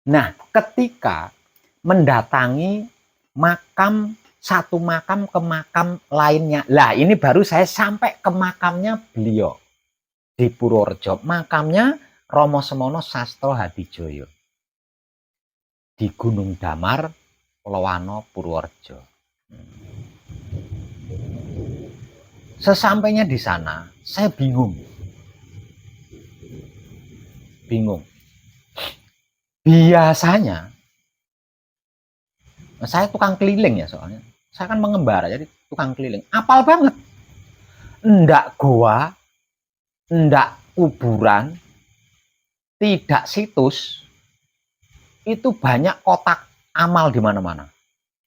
Nah, ketika mendatangi satu makam ke makam lainnya, lah ini baru saya sampai ke makamnya beliau di Purworejo, makamnya Romo Semono Sastro Hadijoyo di Gunung Damar, Lowano, Purworejo. Sesampainya di sana, saya bingung. Biasanya, saya tukang keliling ya soalnya. Saya kan mengembara, jadi tukang keliling. Apal banget. Ndak goa, ndak kuburan, tidak situs, itu banyak kotak amal di mana-mana.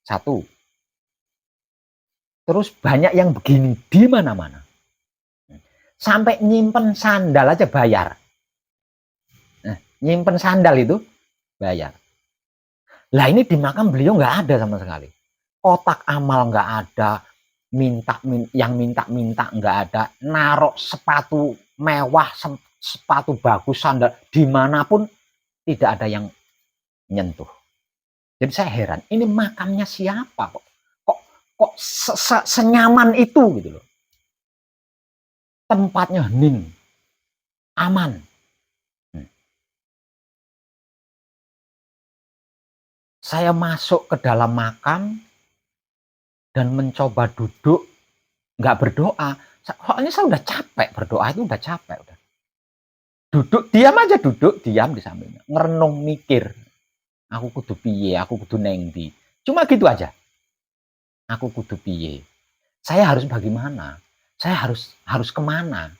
Satu. Terus banyak yang begini di mana-mana. Sampai nyimpen sandal aja bayar. Nyimpen sandal itu bayar. Lah ini di makam beliau nggak ada sama sekali. Kotak amal nggak ada, yang minta nggak ada, narok sepatu mewah, sepatu bagus, sandal dimanapun tidak ada yang nyentuh. Jadi saya heran, ini makamnya siapa kok senyaman itu gitu loh. Tempatnya hening, aman. Saya masuk ke dalam makam dan mencoba duduk, nggak berdoa. Soalnya saya udah capek berdoa, itu udah capek. Udah. Duduk, diam aja duduk, diam di sampingnya. Ngerenung mikir. Aku kudu piye, aku kudu nengdi. Cuma gitu aja. Aku kudu piye. Saya harus bagaimana? Saya harus kemana?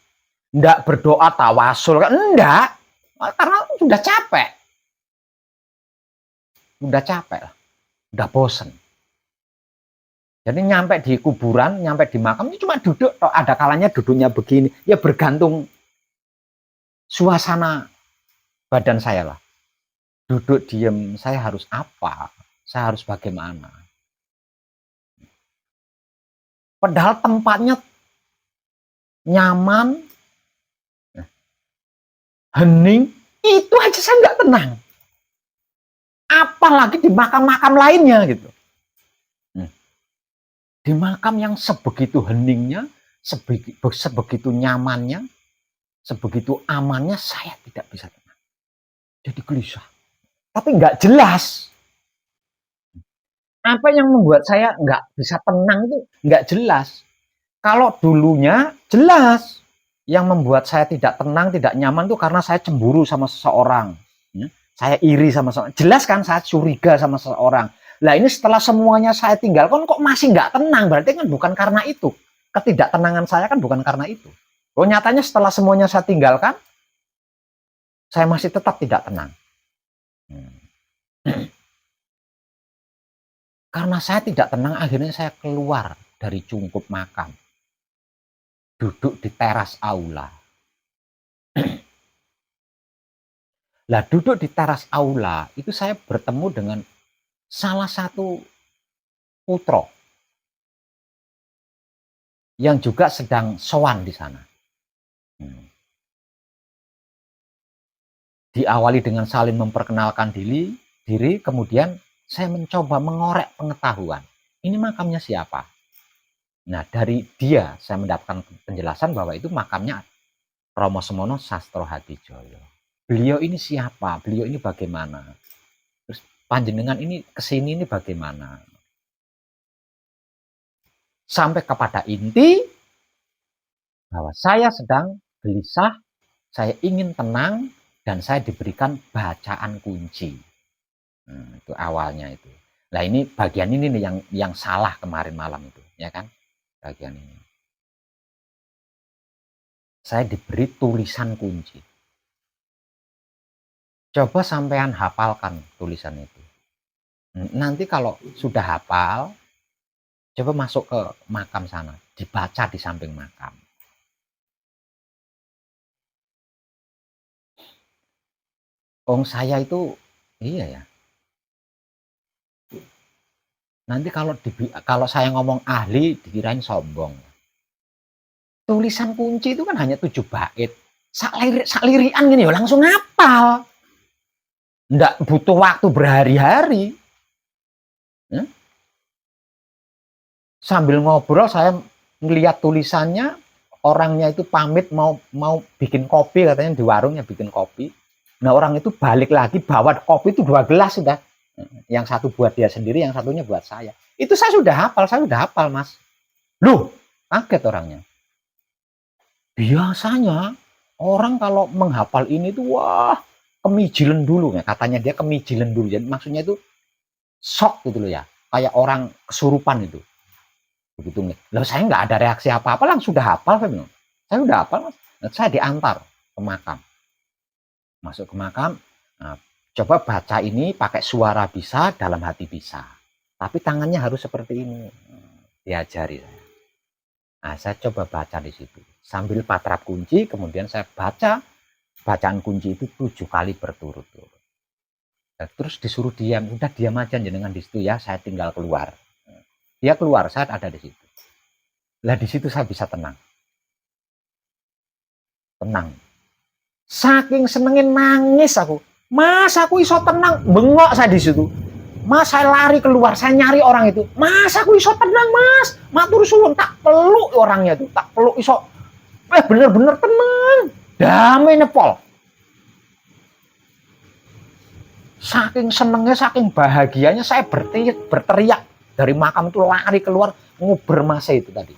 Nggak berdoa tawasul, enggak. Karena sudah capek. Udah capek lah. Udah bosen. Jadi nyampe di kuburan, nyampe di makam, itu cuma duduk. Ada kalanya duduknya begini. Ya bergantung suasana badan saya lah. Duduk diem, saya harus apa? Saya harus bagaimana? Padahal tempatnya nyaman, hening, itu aja saya nggak tenang. Apalagi di makam-makam lainnya gitu. Di makam yang sebegitu heningnya, sebegitu nyamannya, sebegitu amannya, saya tidak bisa tenang. Jadi gelisah. Tapi nggak jelas. Apa yang membuat saya nggak bisa tenang itu nggak jelas. Kalau dulunya jelas. Yang membuat saya tidak tenang, tidak nyaman itu karena saya cemburu sama seseorang. Saya iri sama seseorang. Jelas kan saya curiga sama seseorang. Lah ini setelah semuanya saya tinggalkan kok masih nggak tenang. Berarti kan bukan karena itu. Ketidaktenangan saya kan bukan karena itu. Oh nyatanya setelah semuanya saya tinggalkan, saya masih tetap tidak tenang. Karena saya tidak tenang, akhirnya saya keluar dari cungkup makam. Duduk di teras aula. Lah duduk di teras aula, itu saya bertemu dengan salah satu putra yang juga sedang sowan di sana. Diawali dengan saling memperkenalkan diri, kemudian saya mencoba mengorek pengetahuan. Ini makamnya siapa? Nah, dari dia saya mendapatkan penjelasan bahwa itu makamnya Romo Semono Sastro Hadijoyo. Beliau ini siapa? Beliau ini bagaimana? Terus panjenengan ini kesini ini bagaimana? Sampai kepada inti bahwa saya sedang gelisah, saya ingin tenang, dan saya diberikan bacaan kunci. Itu awalnya itu. Nah ini bagian ini nih yang salah kemarin malam itu, ya kan? Bagian ini. Saya diberi tulisan kunci. Coba sampean hafalkan tulisan itu. Nanti kalau sudah hafal, coba masuk ke makam sana, dibaca di samping makam. Saya itu, iya ya. Nanti kalau saya ngomong ahli, dikirain sombong. Tulisan kunci itu kan hanya 7 bait. Saklirian gini ya langsung hafal. Nggak butuh waktu berhari-hari. Sambil ngobrol saya ngelihat tulisannya, orangnya itu pamit mau bikin kopi, katanya di warungnya bikin kopi. Nah orang itu balik lagi bawa kopi itu 2 gelas sudah. Yang satu buat dia sendiri, yang satunya buat saya. Itu saya sudah hafal mas. Loh, kaget orangnya. Biasanya orang kalau menghafal ini tuh wah kemijilan dulu ya, katanya dia kemijilan dulu. Jadi maksudnya itu shock gitu loh ya, kayak orang kesurupan itu. Begitu nih. Loh saya nggak ada reaksi apa-apa, langsung sudah hafal saya bilang. Saya sudah hafal mas. Saya diantar ke makam. Masuk ke makam, nah, Coba baca ini pakai suara bisa, dalam hati bisa. Tapi tangannya harus seperti ini. Diajari saya. Nah, saya coba baca di situ. Sambil patrap kunci, kemudian saya baca bacaan kunci itu 7 kali berturut-turut. Nah, terus disuruh diam. Udah diam aja jenengan di situ ya, saya tinggal keluar. Dia keluar, saya ada di situ. Lah di situ saya bisa tenang. Tenang. Saking senengin nangis aku. Mas, aku iso tenang. Bengok saya di situ. Mas, saya lari keluar, saya nyari orang itu. Mas, aku iso tenang, Mas. Matur suwun, tak peluk orangnya itu, tak peluk iso. Bener-bener tenang. Damai nepol. Saking senengnya, saking bahagianya, saya berteriak dari makam itu, lari keluar, nguber Mas itu tadi.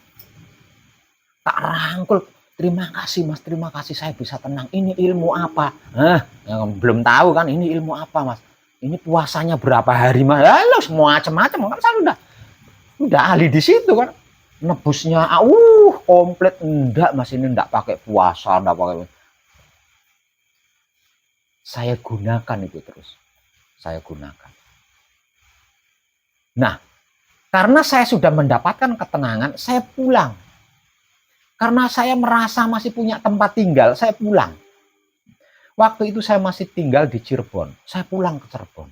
Tak rangkul. Terima kasih Mas, terima kasih, saya bisa tenang. Ini ilmu apa? Belum tahu kan ini ilmu apa Mas? Ini puasanya berapa hari Mas? Lalu semua macam-macam kan, saya udah ahli di situ kan. Nebusnya komplit. Enggak Mas, ini enggak pakai puasa, enggak pakai. Saya gunakan itu terus. Saya gunakan. Nah, karena saya sudah mendapatkan ketenangan, saya pulang. Karena saya merasa masih punya tempat tinggal, saya pulang. Waktu itu saya masih tinggal di Cirebon. Saya pulang ke Cirebon.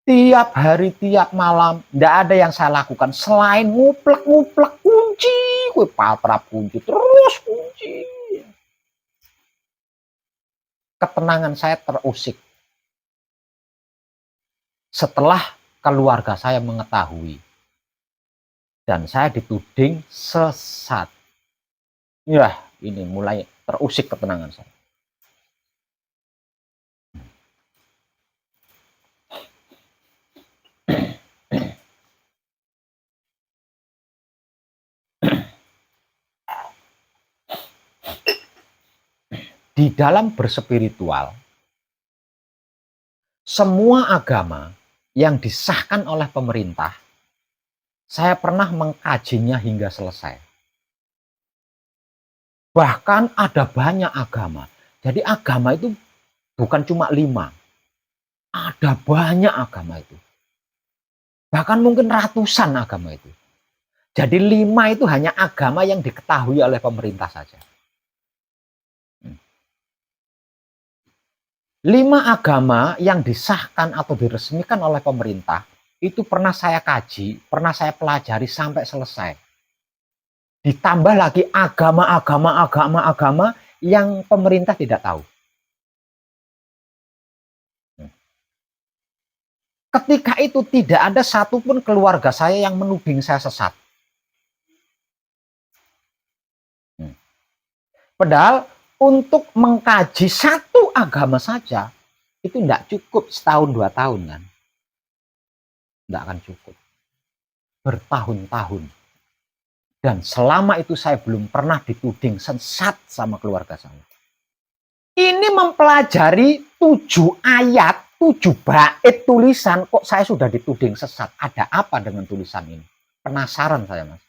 Tiap hari, tiap malam, tidak ada yang saya lakukan selain nguplek-nguplek kunci. Gue patrap kunci, terus kunci. Ketenangan saya terusik. Setelah keluarga saya mengetahui. Dan saya dituding sesat. Ya, ini mulai terusik ketenangan saya. Di dalam berspiritual, semua agama yang disahkan oleh pemerintah, saya pernah mengkajinya hingga selesai. Bahkan ada banyak agama. Jadi agama itu bukan cuma 5. Ada banyak agama itu. Bahkan mungkin ratusan agama itu. Jadi 5 itu hanya agama yang diketahui oleh pemerintah saja. 5 agama yang disahkan atau diresmikan oleh pemerintah itu pernah saya kaji, pernah saya pelajari sampai selesai. Ditambah lagi agama yang pemerintah tidak tahu. Ketika itu tidak ada satupun keluarga saya yang menuding saya sesat. Padahal untuk mengkaji satu agama saja itu tidak cukup setahun 2 tahun kan. Tidak akan cukup. Bertahun-tahun. Dan selama itu saya belum pernah dituding sesat sama keluarga saya. Ini mempelajari 7 ayat, 7 bait tulisan, kok saya sudah dituding sesat. Ada apa dengan tulisan ini? Penasaran saya Mas.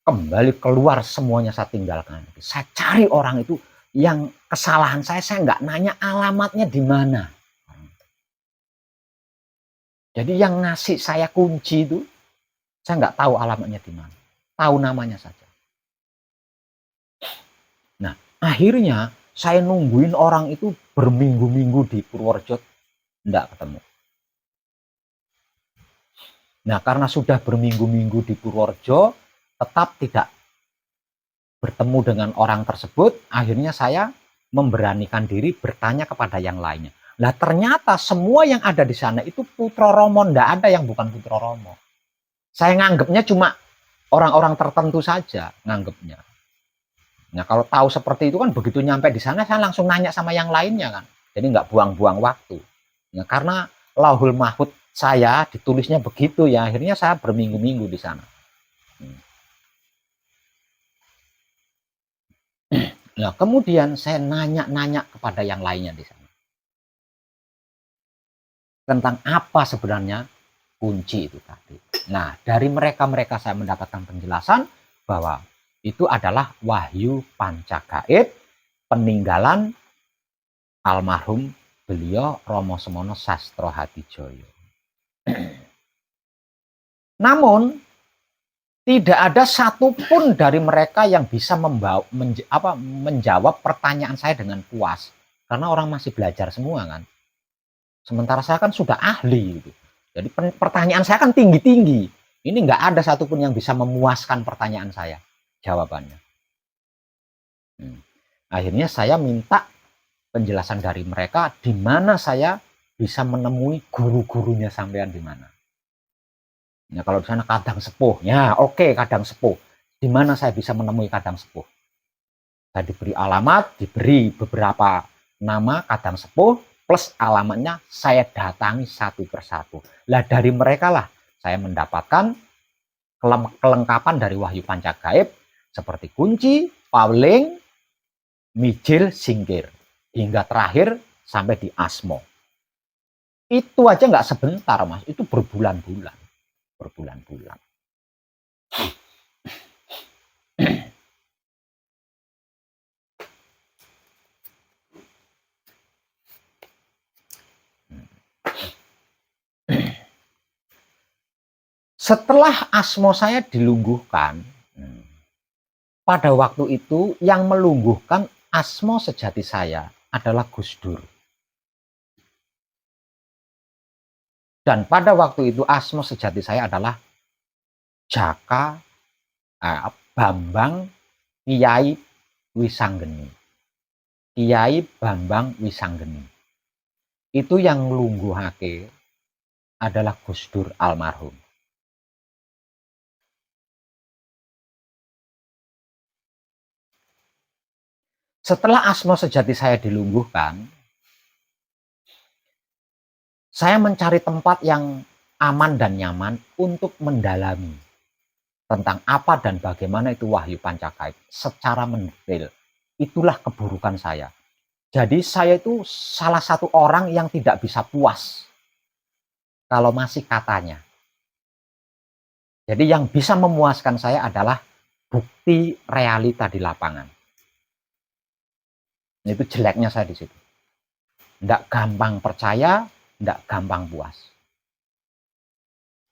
Kembali keluar semuanya saya tinggalkan. Saya cari orang itu yang kesalahan saya nggak nanya alamatnya di mana. Jadi yang ngasih saya kunci itu, saya nggak tahu alamatnya di mana. Tahu namanya saja. Nah, akhirnya saya nungguin orang itu berminggu-minggu di Purworejo, nggak ketemu. Nah, karena sudah berminggu-minggu di Purworejo, tetap tidak bertemu dengan orang tersebut, akhirnya saya memberanikan diri bertanya kepada yang lainnya. Lah ternyata semua yang ada di sana itu Putra Romo, ndak ada yang bukan Putra Romo. Saya nganggapnya cuma orang-orang tertentu saja nganggapnya. Nah kalau tahu seperti itu kan begitu nyampe di sana saya langsung nanya sama yang lainnya kan. Jadi nggak buang-buang waktu. Nah, karena Lauhul Mahfudz saya ditulisnya begitu ya, akhirnya saya berminggu-minggu di sana. Nah kemudian saya nanya-nanya kepada yang lainnya di sana. Tentang apa sebenarnya kunci itu tadi. Nah, dari mereka saya mendapatkan penjelasan bahwa itu adalah wahyu panca gaib peninggalan almarhum beliau Romo Semono Sastro Hadijoyo. Namun tidak ada satupun dari mereka yang bisa menjawab pertanyaan saya dengan puas, karena orang masih belajar semua kan. Sementara saya kan sudah ahli gitu. Jadi pertanyaan saya kan tinggi-tinggi. Ini nggak ada satupun yang bisa memuaskan pertanyaan saya jawabannya. Akhirnya saya minta penjelasan dari mereka di mana saya bisa menemui guru-gurunya sampean di mana. Nah, kalau di sana kadang sepuh, ya oke, kadang sepuh. Di mana saya bisa menemui kadang sepuh? Saya diberi alamat, diberi beberapa nama kadang sepuh, plus alamatnya saya datangi satu persatu. Lah dari mereka lah saya mendapatkan kelengkapan dari Wahyu Pancagaib seperti kunci, pauling, mijil, singkir, hingga terakhir sampai di asmo. Itu aja nggak sebentar mas, itu berbulan-bulan. Setelah asmo saya dilungguhkan, pada waktu itu yang melungguhkan asmo sejati saya adalah Gus Dur. Dan pada waktu itu asmo sejati saya adalah Jaka Bambang Kiai Wisanggeni. Kiai Bambang Wisanggeni. Itu yang nglungguhake adalah Gus Dur almarhum. Setelah asmo sejati saya dilungguhkan, saya mencari tempat yang aman dan nyaman untuk mendalami tentang apa dan bagaimana itu Wahyu Pancagaib secara mendetail. Itulah keburukan saya. Jadi saya itu salah satu orang yang tidak bisa puas kalau masih katanya. Jadi yang bisa memuaskan saya adalah bukti realita di lapangan. Itu jeleknya saya di situ. Nggak gampang percaya, nggak gampang puas.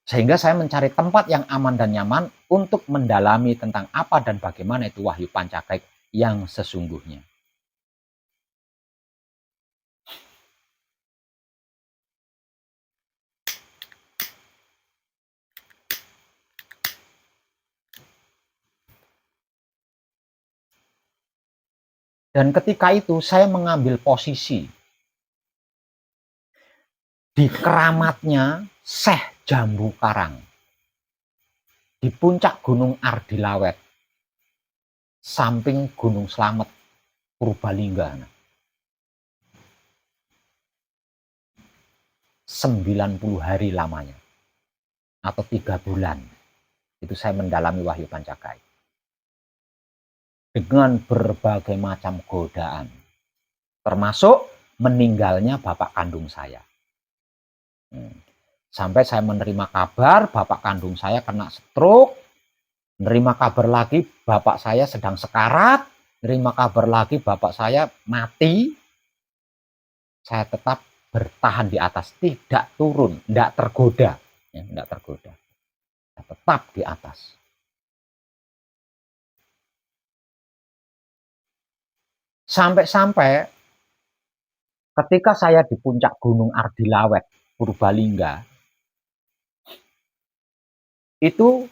Sehingga saya mencari tempat yang aman dan nyaman untuk mendalami tentang apa dan bagaimana itu Wahyu Pancagaib yang sesungguhnya. Dan ketika itu saya mengambil posisi di keramatnya Syekh Jambu Karang di puncak Gunung Ardilawet, samping Gunung Slamet, Purbalingga. 90 hari lamanya atau 3 bulan itu saya mendalami Wahyu Pancagaib dengan berbagai macam godaan, termasuk meninggalnya bapak kandung saya. Sampai saya menerima kabar bapak kandung saya kena stroke, menerima kabar lagi bapak saya sedang sekarat, menerima kabar lagi bapak saya mati. Saya tetap bertahan di atas, tidak turun, tidak tergoda, ya, tidak tergoda, tetap di atas. Sampai-sampai ketika saya di puncak Gunung Ardilawet, Purbalingga, itu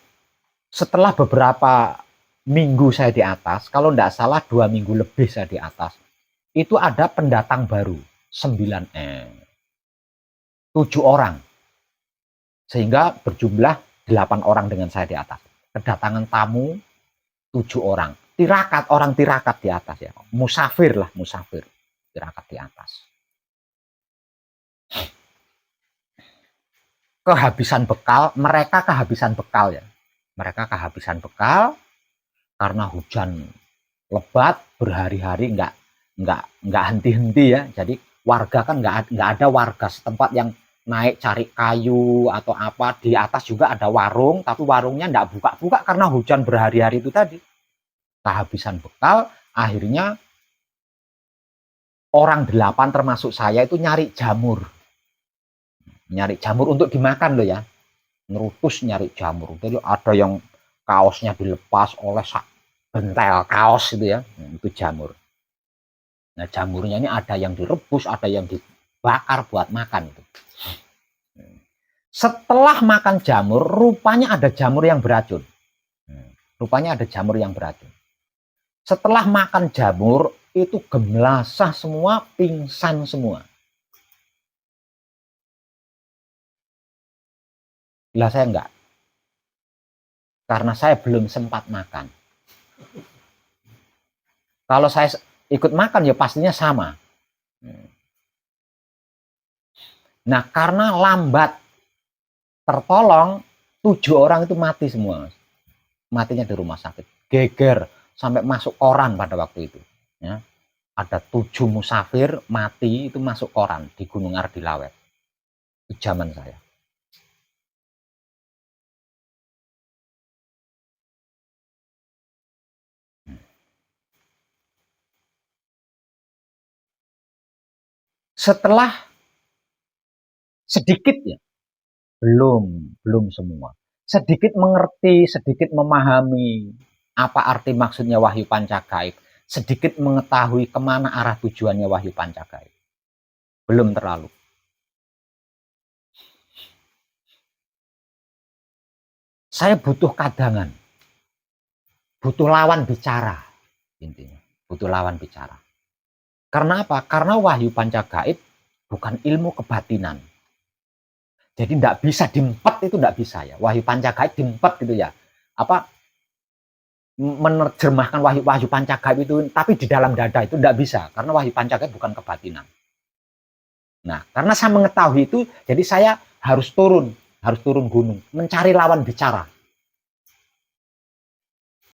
setelah beberapa minggu saya di atas, kalau tidak salah 2 minggu lebih saya di atas, itu ada pendatang baru, 7 orang. Sehingga berjumlah 8 orang dengan saya di atas. Kedatangan tamu 7 orang. Orang tirakat di atas ya. Musafir, tirakat di atas. Kehabisan bekal, mereka kehabisan bekal ya. Mereka kehabisan bekal karena hujan lebat berhari-hari nggak henti-henti ya. Jadi warga kan nggak ada warga setempat yang naik cari kayu atau apa. Di atas juga ada warung, tapi warungnya nggak buka-buka karena hujan berhari-hari itu tadi. Kehabisan bekal, akhirnya orang 8 termasuk saya itu nyari jamur untuk dimakan loh ya, nerutus nyari jamur. Jadi ada yang kaosnya dilepas oleh bentel kaos itu ya, itu jamur. Nah jamurnya ini ada yang direbus, ada yang dibakar buat makan itu. Setelah makan jamur, rupanya ada jamur yang beracun. Setelah makan jamur, itu gemelasah semua, pingsan semua. Lah saya enggak. Karena saya belum sempat makan. Kalau saya ikut makan ya pastinya sama. Nah karena lambat tertolong, 7 orang itu mati semua. Matinya di rumah sakit. Geger sampai masuk koran pada waktu itu. Ya. Ada 7 musafir mati itu masuk koran di Gunung Ardilawet. Itu zaman saya. Setelah sedikit ya, belum semua. Sedikit mengerti, sedikit memahami apa arti maksudnya wahyu pancagaib, sedikit mengetahui kemana arah tujuannya wahyu pancagaib. Belum terlalu. Saya butuh kadangan, butuh lawan bicara, intinya butuh lawan bicara. Karena apa? Karena wahyu pancagaib bukan ilmu kebatinan. Jadi tidak bisa diempet, itu tidak bisa ya. Wahyu pancagaib diempet gitu ya. Apa menerjemahkan wahyu pancagaib itu tapi di dalam dada itu tidak bisa, karena wahyu pancagaib bukan kebatinan. Nah, karena saya mengetahui itu, jadi saya harus turun gunung, mencari lawan bicara.